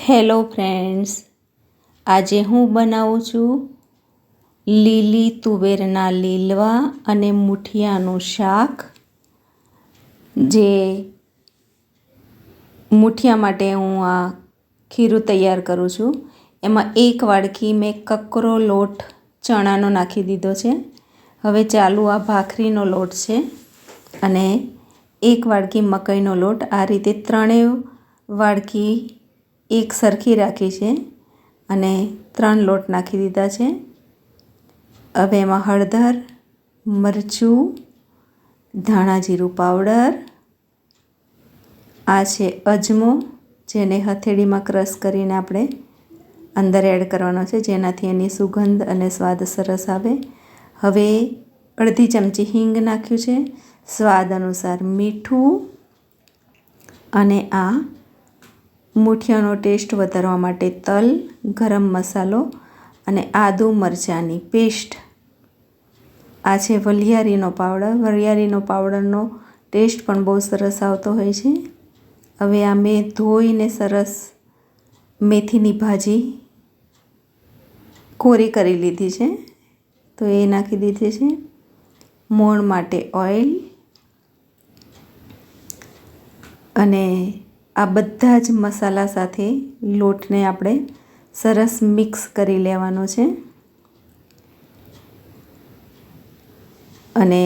Hello friends, આજે હું બનાવું છું લીલી તુવેરના લીલવા અને મૂઠિયાનું શાક. જે મૂઠિયા માટે હું આ ખીરું તૈયાર કરું છું. એમાં 1 વાડકી મેં કકરો લોટ ચણાનો નાખી દીધો છે. હવે ચાલુ આ ભાખરીનો લોટ છે અને 1 વાડકી મકાઈનો લોટ. આ રીતે ત્રણેય વાડકી એક સરખી રાખી છે અને 3 લોટ નાખી દીધા છે. હવે એમાં હળદર, મરચું, ધાણા જીરું પાવડર, આ છે અજમો, જેને હથેળીમાં ક્રશ કરીને આપણે અંદર એડ કરવાનો છે, જેનાથી એની સુગંધ અને સ્વાદ સરસ આવે. હવે અડધી ચમચી હિંગ નાખ્યું છે, સ્વાદ અનુસાર મીઠું, અને આ મૂઠિયાનો ટેસ્ટ વધારવા માટે તલ, ગરમ મસાલો અને આદુ મરચાંની પેસ્ટ. આ છે વલિયારીનો પાવડર. વલિયારીનો પાવડરનો ટેસ્ટ પણ બહુ સરસ આવતો હોય છે. હવે આ મેં ધોઈને સરસ મેથીની ભાજી કોરી કરી લીધી છે, તો એ નાખી દીધી છે. મોણ માટે ઓઇલ, અને આ બધા જ મસાલા સાથે લોટને આપણે સરસ મિક્સ કરી લેવાનો છે. અને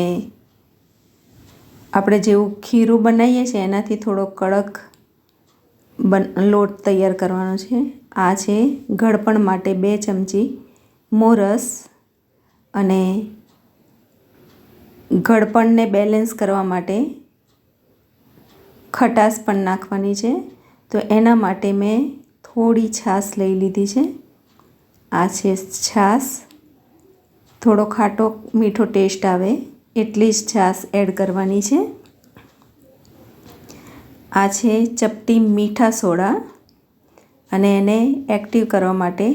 આપણે જેવું ખીરું બનાવીએ છીએ એનાથી થોડો કડક લોટ તૈયાર કરવાનો છે. આ છે ગળપણ માટે 2 ચમચી મોરસ, અને ગળપણને બેલેન્સ કરવા માટે ખટાશ પણ નાખવાની છે, તો એના માટે મેં થોડી છાશ લઈ લીધી છે. આ છે છાશ. થોડો ખાટો મીઠો ટેસ્ટ આવે એટલી જ છાશ એડ કરવાની છે. આ છે ચપટી મીઠા સોડા, અને એને એક્ટિવ કરવા માટે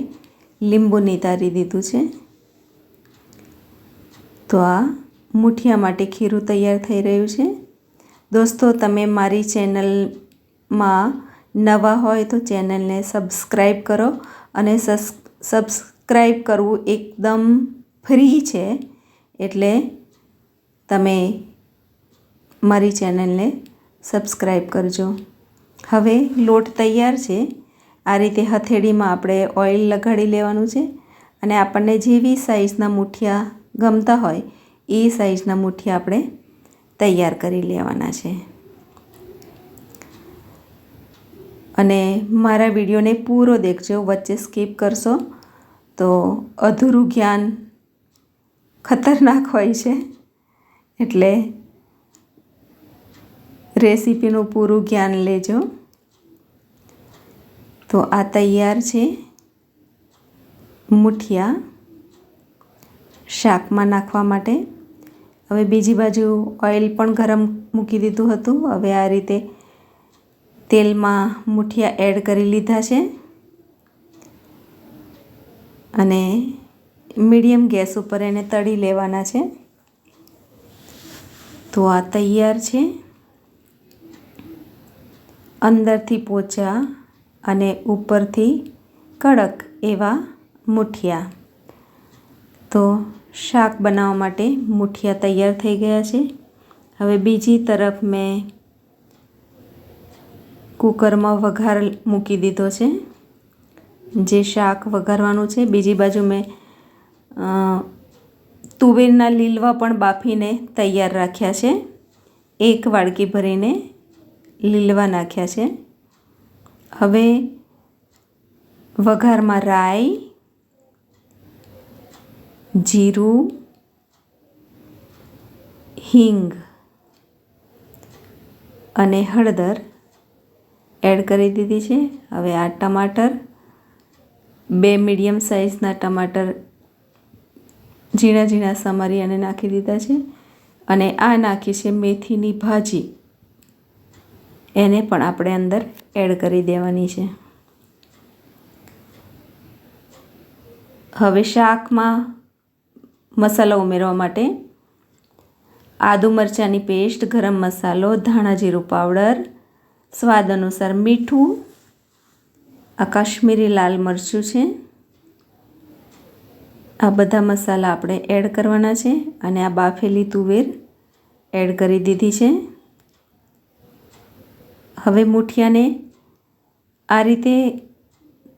લીંબુ નિતારી દીધું છે. તો આ મૂઠિયા માટે ખીરું તૈયાર થઈ રહ્યું છે. દોસ્તો, તમે મારી ચેનલમાં નવા હોય તો ચેનલને સબસ્ક્રાઈબ કરો, અને સબસ્ક્રાઈબ કરવું એકદમ ફ્રી છે, એટલે તમે મારી ચેનલને સબસ્ક્રાઈબ કરજો. હવે લોટ તૈયાર છે. આ રીતે હથેળીમાં આપણે ઓઇલ લગાડી લેવાનું છે, અને આપણને જેવી સાઈઝના મૂઠિયા ગમતા હોય એ સાઈઝના મૂઠિયા આપણે તૈયાર કરી લેવાના છે. અને મારા વિડીયોને પૂરો દેખજો, વચ્ચે સ્કીપ કરશો તો અધૂરું જ્ઞાન ખતરનાક હોય છે, એટલે રેસીપીનું પૂરું જ્ઞાન લેજો. તો આ તૈયાર છે મૂઠિયા શાકમાં નાખવા માટે. હવે બીજી બાજુ ઓઇલ પણ ગરમ મૂકી દીધું હતું. હવે આ રીતે તેલમાં મૂઠિયા એડ કરી લીધા છે, અને મીડિયમ ગેસ ઉપર એને તળી લેવાના છે. તો આ તૈયાર છે. અંદરથી પોચા અને ઉપરથી કડક એવા મૂઠિયા. તો શાક બનાવવા માટે મૂઠિયા તૈયાર થઈ ગયા છે. હવે બીજી તરફ મેં કુકરમાં વઘાર મૂકી દીધો છે, જે શાક વઘારવાનું છે. બીજી બાજુ મેં તુવેરના લીલવા પણ બાફીને તૈયાર રાખ્યા છે. 1 વાડકી ભરીને લીલવા નાખ્યા છે. હવે વઘારમાં રાઈ, જીરું, હિંગ અને હળદર એડ કરી દીધી છે. હવે આ ટમાટર, 2 મીડિયમ સાઇઝના ટમાટર ઝીણા ઝીણા સમારી અને નાખી દીધા છે. અને આ નાખી છે મેથીની ભાજી, એને પણ આપણે અંદર એડ કરી દેવાની છે. હવે શાકમાં મસાલા ઉમેરવા માટે આદુ મરચાંની પેસ્ટ, ગરમ મસાલો, ધાણા જીરું પાવડર, સ્વાદ અનુસાર મીઠું, આ કાશ્મીરી લાલ મરચું છે. આ બધા મસાલા આપણે એડ કરવાના છે અને આ બાફેલી તુવેર એડ કરી દીધી છે. હવે મૂઠિયાને આ રીતે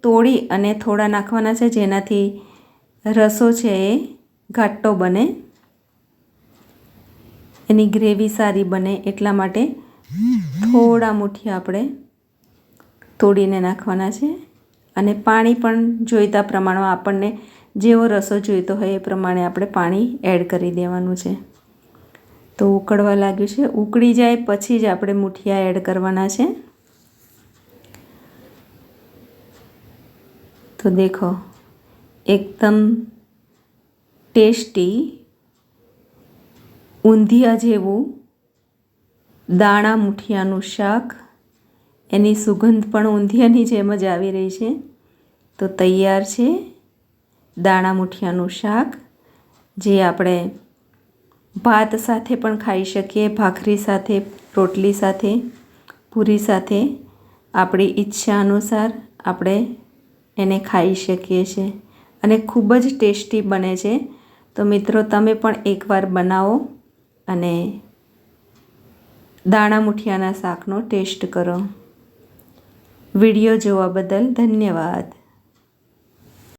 તોડી અને થોડા નાખવાના છે, જેનાથી રસો છે એ ઘાટો બને, એની ગ્રેવી સારી બને. એટલા માટે થોડા મૂઠિયા આપણે તોડીને નાખવાના છે અને પાણી પણ જોઈતા પ્રમાણમાં આપણને જેવો રસો જોઈતો હોય એ પ્રમાણે આપણે પાણી એડ કરી દેવાનું છે. તો ઉકળવા લાગ્યું છે. ઉકળી જાય પછી જ આપણે મૂઠિયા એડ કરવાના છે. તો દેખો, એકદમ ટેસ્ટી ઊંધિયા જેવું દાણા મૂઠિયાનું શાક, એની સુગંધ પણ ઊંધિયાની જેમ જ આવી રહી છે. તો તૈયાર છે દાણા મૂઠિયાનું શાક, જે આપણે ભાત સાથે પણ ખાઈ શકીએ, ભાખરી સાથે, રોટલી સાથે, પૂરી સાથે. આપણી ઈચ્છા અનુસાર આપણે એને ખાઈ શકીએ છીએ અને ખૂબ જ ટેસ્ટી બને છે. તો મિત્રો, તમે પણ એકવાર બનાવો અને દાણા મૂઠિયાના શાકનો ટેસ્ટ કરો. વિડીયો જોવા બદલ ધન્યવાદ.